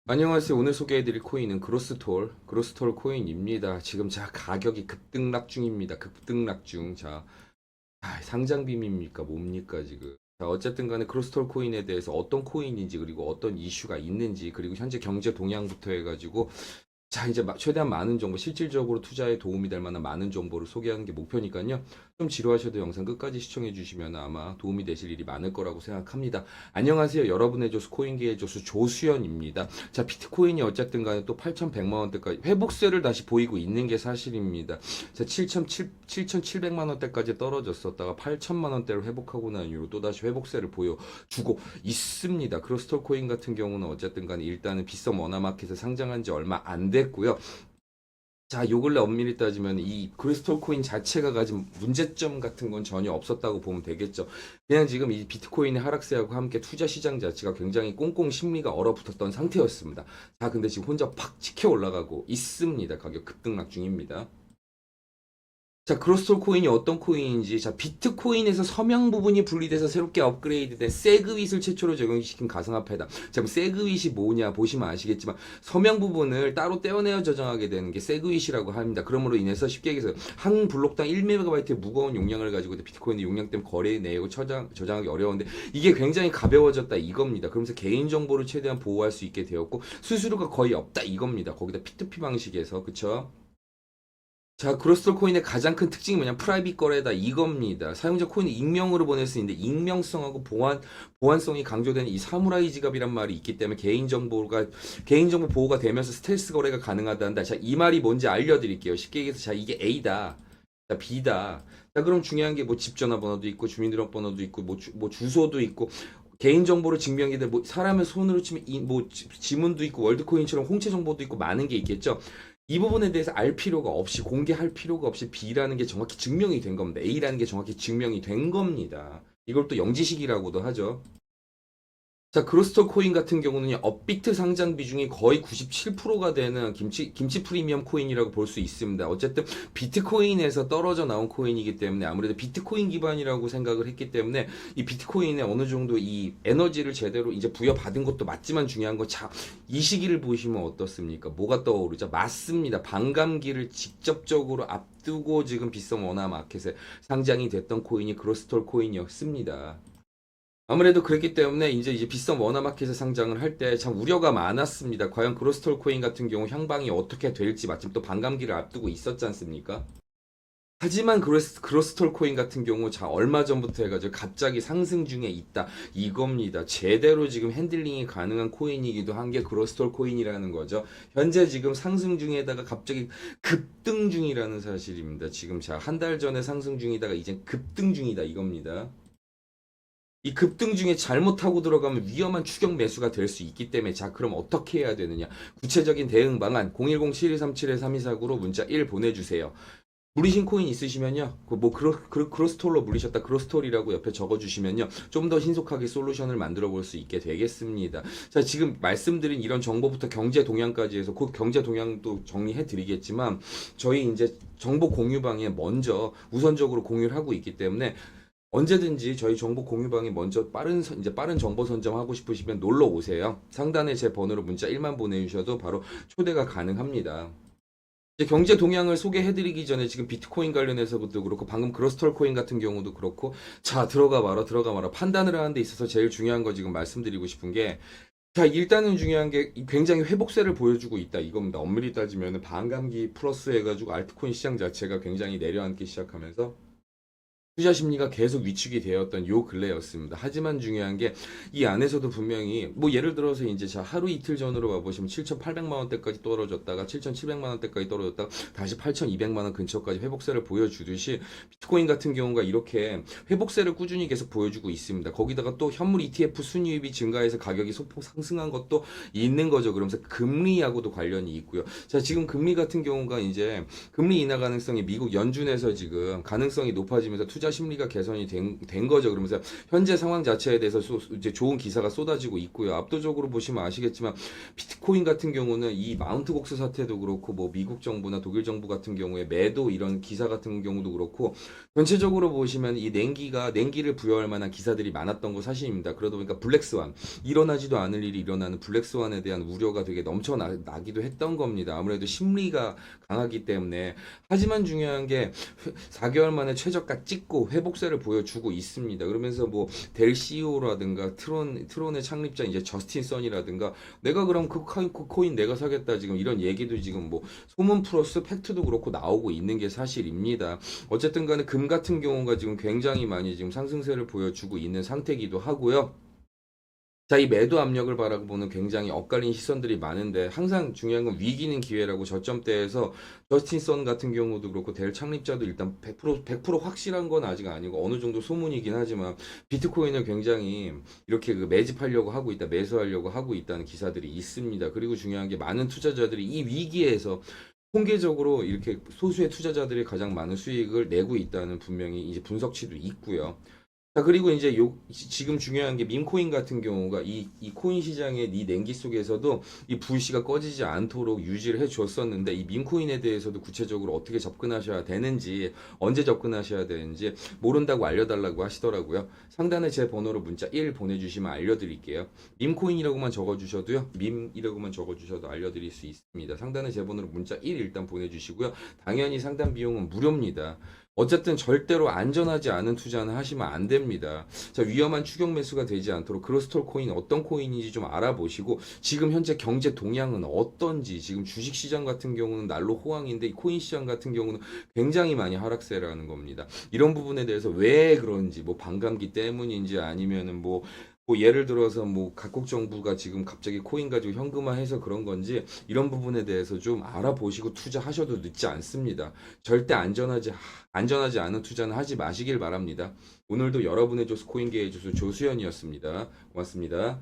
안녕하세요. 오늘 소개해드릴 코인은 그로스톨 코인입니다. 지금 자 가격이 급등락 중입니다. 급등락 중. 상장 비밀입니까? 뭡니까 지금? 자, 어쨌든 간에 그로스톨 코인에 대해서 어떤 코인인지 그리고 어떤 이슈가 있는지 그리고 현재 경제 동향부터 해가지고 이제 최대한 많은 정보, 실질적으로 투자에 도움이 될 만한 많은 정보를 소개하는 게 목표니까요. 좀 지루하셔도 영상 끝까지 시청해 주시면 아마 도움이 되실 일이 많을 거라고 생각합니다. 안녕하세요. 여러분의 조수, 코인계의 조수 조수연입니다. 자, 비트코인이 어쨌든 간에 또 8,100만 원대까지 회복세를 다시 보이고 있는 게 사실입니다. 자, 7,700만 원대까지 떨어졌었다가 8,000만 원대로 회복하고 난 이후로 또다시 회복세를 보여주고 있습니다. 크로스톨 코인 같은 경우는 어쨌든 간에 일단은 빗썸 워너마켓에 상장한 지 얼마 안 됐고요. 자, 요 근래 엄밀히 따지면 이 크리스톨 코인 자체가 가진 문제점 같은 건 전혀 없었다고 보면 되겠죠. 그냥 지금 이 비트코인의 하락세하고 함께 투자 시장 자체가 굉장히 꽁꽁 심리가 얼어붙었던 상태였습니다. 자, 근데 지금 혼자 팍 치켜 올라가고 있습니다. 가격 급등락 중입니다. 자, 그로스톨 코인이 어떤 코인인지, 자, 비트코인에서 서명 부분이 분리돼서 새롭게 업그레이드된 세그윗을 최초로 적용시킨 가상화폐다. 자, 그럼 세그윗이 뭐냐 보시면 아시겠지만 서명 부분을 따로 떼어내어 저장하게 되는 게 세그윗이라고 합니다. 그러므로 인해서 쉽게 얘기해서 한 블록당 1MB의 무거운 용량을 가지고 비트코인의 용량 때문에 거래에 내고 저장하기 어려운데 이게 굉장히 가벼워졌다 이겁니다. 그러면서 개인 정보를 최대한 보호할 수 있게 되었고 수수료가 거의 없다 이겁니다. 거기다 P2P 방식에서 그쵸? 자, 그로스톨 코인의 가장 큰 특징이 뭐냐? 프라이빗 거래다 이겁니다. 사용자 코인을 익명으로 보낼 수 있는데 익명성하고 보안성이 강조되는 이 사무라이 지갑이란 말이 있기 때문에 개인정보 보호가 되면서 스텔스 거래가 가능하다는데 자, 이 말이 뭔지 알려드릴게요. 쉽게 얘기해서 자, 이게 A다. 자, B다. 자, 그럼 중요한 게 뭐 집 전화번호도 있고 주민등록번호도 있고 뭐 주소도 있고 개인정보를 증명하게 뭐 사람의 손으로 치면 뭐 지문도 있고 월드코인처럼 홍채 정보도 있고 많은 게 있겠죠. 이 부분에 대해서 알 필요가 없이 공개할 필요가 없이 B라는 게 정확히 증명이 된 겁니다. A라는 게 정확히 증명이 된 겁니다. 이걸 또 영지식이라고도 하죠. 자, 그로스터 코인 같은 경우는 업비트 상장 비중이 거의 97%가 되는 김치 프리미엄 코인이라고 볼 수 있습니다. 어쨌든 비트코인에서 떨어져 나온 코인이기 때문에 아무래도 비트코인 기반이라고 생각을 했기 때문에 이 비트코인에 어느 정도 이 에너지를 제대로 이제 부여받은 것도 맞지만 중요한 건 자, 이 시기를 보시면 어떻습니까? 뭐가 떠오르죠? 맞습니다. 반감기를 직접적으로 앞두고 지금 빗썸 원화 마켓에 상장이 됐던 코인이 그로스톨 코인이었습니다. 아무래도 그랬기 때문에 이제 비싼 워너마켓에 상장을 할 때 참 우려가 많았습니다. 과연 그로스톨 코인 같은 경우 향방이 어떻게 될지 마침 또 반감기를 앞두고 있었지 않습니까? 하지만 그로스톨 코인 같은 경우 자 얼마 전부터 해가지고 갑자기 상승 중에 있다 이겁니다. 제대로 지금 핸들링이 가능한 코인이기도 한 게 그로스톨 코인이라는 거죠. 현재 지금 상승 중에다가 갑자기 급등 중이라는 사실입니다. 지금 자 한 달 전에 상승 중이다가 이제 급등 중이다 이겁니다. 이 급등 중에 잘못하고 들어가면 위험한 추격 매수가 될 수 있기 때문에 자 그럼 어떻게 해야 되느냐 구체적인 대응 방안 010-7237-3249로 문자 1 보내주세요. 물리신 코인 있으시면요 그뭐 크로스톨로 물리셨다 크로스톨이라고 옆에 적어주시면요 좀 더 신속하게 솔루션을 만들어 볼 수 있게 되겠습니다. 자 지금 말씀드린 이런 정보부터 경제 동향까지 해서 곧 경제 동향도 정리해 드리겠지만 저희 이제 정보 공유방에 먼저 우선적으로 공유를 하고 있기 때문에 언제든지 저희 정보 공유방에 먼저 빠른 정보 선점하고 싶으시면 놀러 오세요. 상단에 제 번호로 문자 1만 보내주셔도 바로 초대가 가능합니다. 이제 경제 동향을 소개해드리기 전에 지금 비트코인 관련해서도 그렇고 방금 그로스톨 코인 같은 경우도 그렇고 자 들어가 말아 판단을 하는 데 있어서 제일 중요한 거 지금 말씀드리고 싶은 게 자, 일단은 중요한 게 굉장히 회복세를 보여주고 있다 이겁니다. 엄밀히 따지면 반감기 플러스 해가지고 알트코인 시장 자체가 굉장히 내려앉기 시작하면서 투자 심리가 계속 위축이 되었던 요 근래였습니다. 하지만 중요한 게 이 안에서도 분명히 뭐 예를 들어서 이제 자 하루 이틀 전으로 와보시면 7,800만 원대까지 떨어졌다가 7,700만 원대까지 떨어졌다가 다시 8,200만 원 근처까지 회복세를 보여주듯이 비트코인 같은 경우가 이렇게 회복세를 꾸준히 계속 보여주고 있습니다. 거기다가 또 현물 ETF 순이익이 증가해서 가격이 소폭 상승한 것도 있는 거죠. 그러면서 금리하고도 관련이 있고요. 자 지금 금리 같은 경우가 이제 금리 인하 가능성이 미국 연준에서 지금 가능성이 높아지면서 투자 투자 심리가 개선이 된 거죠. 그러면서 현재 상황 자체에 대해서 이제 좋은 기사가 쏟아지고 있고요. 압도적으로 보시면 아시겠지만 비트코인 같은 경우는 이 마운트 곡스 사태도 그렇고 뭐 미국 정부나 독일 정부 같은 경우에 매도 이런 기사 같은 경우도 그렇고 전체적으로 보시면 이 냉기를 부여할 만한 기사들이 많았던 거 사실입니다. 그러다 보니까 블랙스완 일어나지도 않을 일이 일어나는 블랙스완에 대한 우려가 되게 넘쳐나기도 했던 겁니다. 아무래도 심리가 강하기 때문에. 하지만 중요한 게 4개월 만에 최저가 찍고 회복세를 보여주고 있습니다. 그러면서 뭐 델 CEO라든가 트론의 창립자 이제 저스틴 선이라든가 내가 그럼 그 코인 내가 사겠다 지금 이런 얘기도 지금 뭐 소문 플러스 팩트도 그렇고 나오고 있는 게 사실입니다. 어쨌든 간에 금 같은 경우가 지금 굉장히 많이 지금 상승세를 보여주고 있는 상태이기도 하고요. 자, 이 매도 압력을 바라보는 굉장히 엇갈린 시선들이 많은데 항상 중요한 건 위기는 기회라고 저점대에서 저스틴 선 같은 경우도 그렇고 델 창립자도 일단 100% 확실한 건 아직 아니고 어느 정도 소문이긴 하지만 비트코인을 굉장히 이렇게 그 매집하려고 하고 있다, 매수하려고 하고 있다는 기사들이 있습니다. 그리고 중요한 게 많은 투자자들이 이 위기에서 통계적으로 이렇게 소수의 투자자들이 가장 많은 수익을 내고 있다는 분명히 이제 분석치도 있고요. 자, 그리고 이제 지금 중요한 게 밈코인 같은 경우가 이 코인 시장의 이 냉기 속에서도 이 불씨가 꺼지지 않도록 유지를 해 줬었는데 이 밈코인에 대해서도 구체적으로 어떻게 접근하셔야 되는지, 언제 접근하셔야 되는지 모른다고 알려달라고 하시더라고요. 상단에 제 번호로 문자 1 보내주시면 알려드릴게요. 밈코인이라고만 적어주셔도요. 밈이라고만 적어주셔도 알려드릴 수 있습니다. 상단에 제 번호로 문자 1 일단 보내주시고요. 당연히 상담 비용은 무료입니다. 어쨌든 절대로 안전하지 않은 투자는 하시면 안 됩니다. 자, 위험한 추격 매수가 되지 않도록 그로스톨 코인 어떤 코인인지 좀 알아보시고 지금 현재 경제 동향은 어떤지 지금 주식 시장 같은 경우는 날로 호황인데 이 코인 시장 같은 경우는 굉장히 많이 하락세라는 겁니다. 이런 부분에 대해서 왜 그런지 뭐 반감기 때문인지 아니면은 뭐 예를 들어서 뭐 각국 정부가 지금 갑자기 코인 가지고 현금화해서 그런 건지 이런 부분에 대해서 좀 알아보시고 투자하셔도 늦지 않습니다. 절대 안전하지 않은 투자는 하지 마시길 바랍니다. 오늘도 여러분의 조수 코인계의 조수 조수연이었습니다. 고맙습니다.